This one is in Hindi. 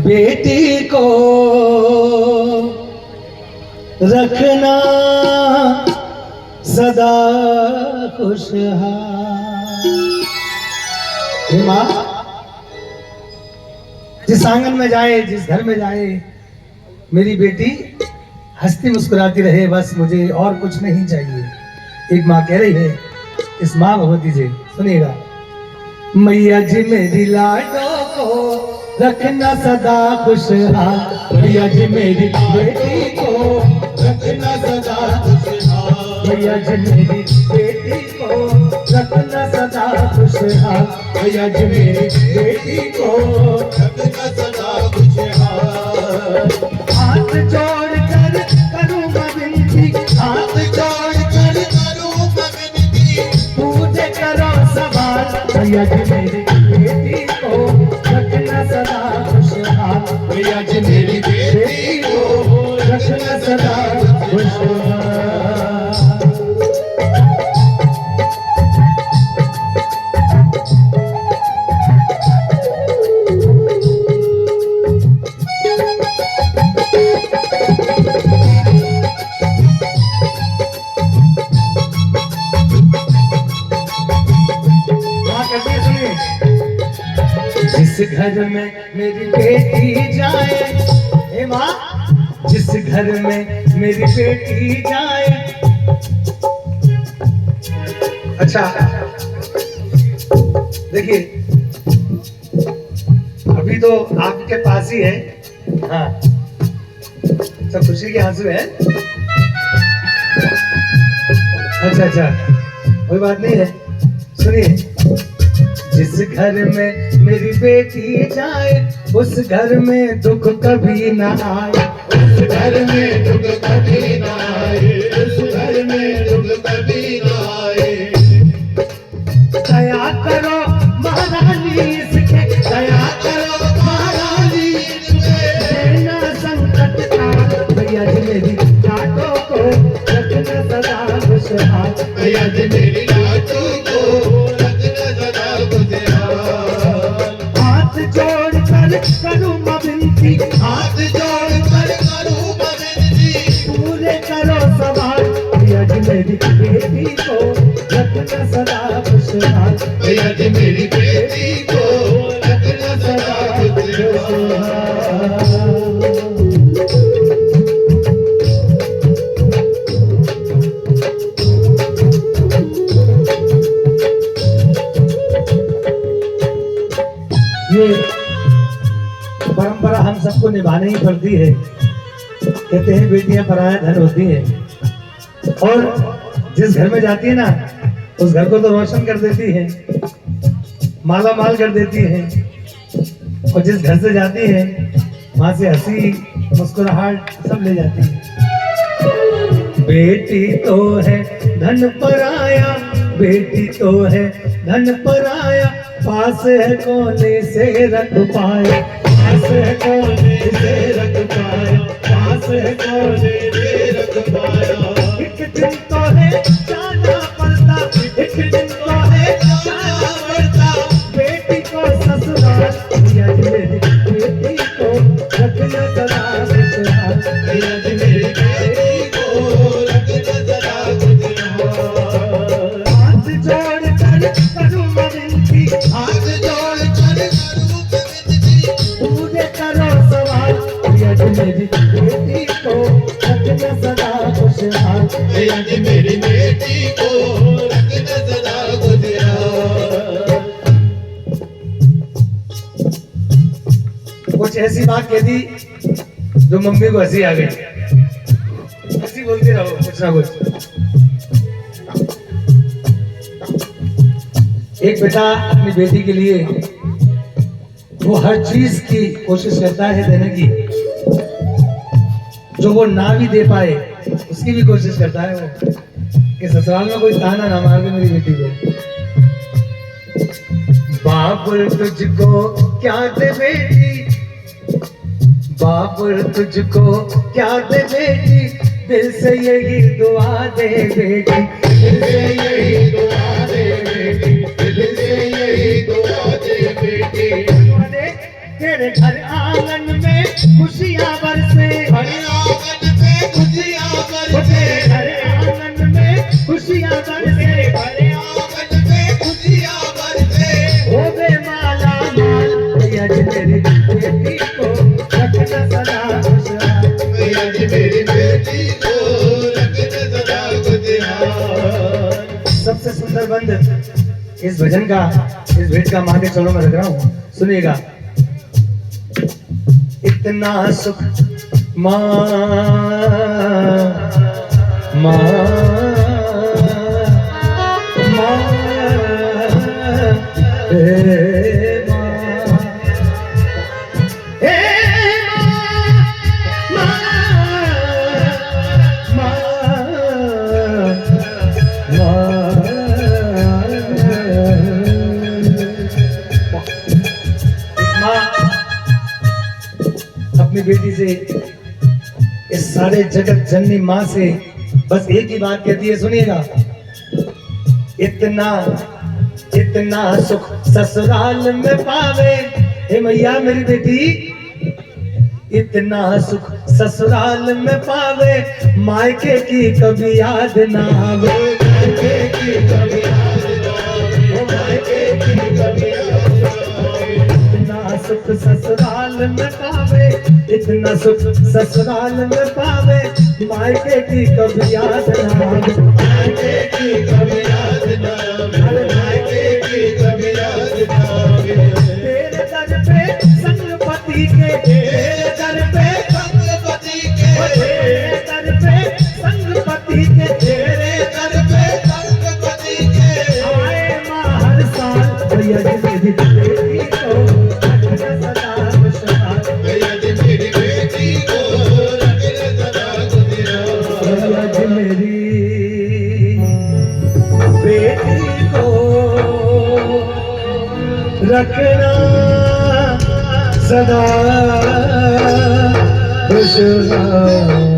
बेटी को रखना सदा खुशहाल। माँ जिस आंगन में जाए, जिस घर में जाए, मेरी बेटी हंसती मुस्कुराती रहे, बस मुझे और कुछ नहीं चाहिए। एक माँ कह रही है इस माँ भगवती जी, सुनिएगा। मैया जी मेरी लाडो को रखना सदा खुशहाल, मैया जी मेरी बेटी को रखना सदा खुशहाल, मैया जी मेरी बेटी को रखना सदा खुशहाल, मैया जी मेरी बेटी को रखना सदा खुशहाल। हाथ जोड़ कर करूँ मैं विनती, हाथ जोड़ कर करूँ मैं विनती, पूजे करो सवाल, मैया जी मेरी बेटी को रखना सदा खुशहाल, मैया जी मेरी बेटी को रखना सदा खुशहाल। जिस घर में मेरी बेटी जाए, हे माँ, जिस घर में मेरी बेटी जाए। अच्छा देखिए, अभी तो आपके पास ही है, हाँ, सब खुशी के आंसू है। अच्छा, कोई बात नहीं है, सुनिए। जिस घर में मेरी बेटी जाए, उस घर में दुख कभी ना आए, उस घर में दुख कभी ना आए, उस घर में दुख कभी ना आए। दया करो महारानी इसके, दया करो महारानी इसके, देना संकट का, भैया जी मेरी लाडो को रखना सदा खुशहाल, भैया जी मेरी लाडो को रखना सदा खुशहाल। हाथ जोड़ कर करूँ मैं विनती, हाथ जोड़ कर करूँ मैं विनती, पूरे करो सवाल, भैया जी मेरी बेटी को रखना सदा खुशहाल, भैया जी मेरी बेटी को रखना सदा खुशहाल। ये परंपरा हम सबको निभानी ही पड़ती है। कहते हैं बेटियां पराया धन होती हैं, और जिस घर में जाती है ना, उस घर को तो रोशन कर देती है, माला माल कर देती है, और जिस घर से जाती है वहां से हंसी मुस्कुराहट सब ले जाती है। बेटी तो है धन पराया, बेटी तो है धन पराया, पास है कोने से रख पाया, पास है कोने से रख पाया, पास है कोने से रख पाया। एक दिन तो है जाना पड़ता, एक दिन तो है जाना पड़ता, बेटी को ससुराल, भैया जी मेरी बेटी को रखना सदा खुशहाल, भैया जी मेरी बेटी को रखना सदा खुशहाल। हाथ जोड़ कर करूँ मैं विनती, हाथ जोड़ कर करूँ मैं विनती, पूरे करो सवाल, भैया जी मेरी बेटी को रखना सदा खुशहाल, भैया जी मेरी बेटी को रखना सदा खुशहाल। कुछ ऐसी बात कह दी जो मम्मी को हंसी आ गई। हंसी बोलते रहो कुछ ना कुछ। एक बेटा अपनी बेटी के लिए वो हर चीज की कोशिश करता है देने की, जो वो ना भी दे पाए उसकी भी कोशिश करता है वो, कि ससुराल में कोई ताना ना मार दे मेरी बेटी को। बाबुल तुझको क्या दे बेटी, बाबुल तुझको क्या दे बेटी, दिल से यही दुआ दे बेटी, दिल से यही दुआ दे बेटी, दिल से यही दुआ दे बेटी। अरे तेरे घर आंगन में खुशियां बरसे, हरे आंगन में खुशियां बरसे, तेरे घर आंगन में खुशियां बरसे, हरे आंगन में खुशियां बरसे। हो बे माला माल भैया जी मेरी बेटी को रखना सदा खुशहाल। भैया जी मेरी बेटी को रखना सदा खुशहाल। सबसे सुंदर बंद इस भजन का, इस भेंट का मां के चरणों में रख रहा हूँ, सुनिएगा। इतना सुख माँ माँ माँ हे माँ हे माँ माँ माँ अपनी बेटी से, इस सारे जगत जननी माँ से बस एक ही बात कहती है, सुनिएगा। इतना इतना सुख ससुराल में पावे, हे मैया मेरी बेटी, इतना सुख ससुराल में पावे, मायके की कभी याद ना आवे, मायके की कभी याद ना आवे, मायके की कभी याद ना आवे। इतना सुख ससुराल में पावे, इतना सुख ससुराल में पावे, मायके की कभी याद ना आवे, मायके की कभी याद ना आवे, मायके की कभी याद ना आवे। तेरे दर पे संगपति के, तेरे दर पे संगपति के, तेरे दर पे संगपति के, तेरे दर पे संगपति के। आए माँ हर साल भैया जी मेरी बेटी को रखना सदा खुशहाल। भैया जी मेरी बेटी को रखना सदा खुशहाल। भैया जी मेरी बेटी को रखना सदा खुशहाल।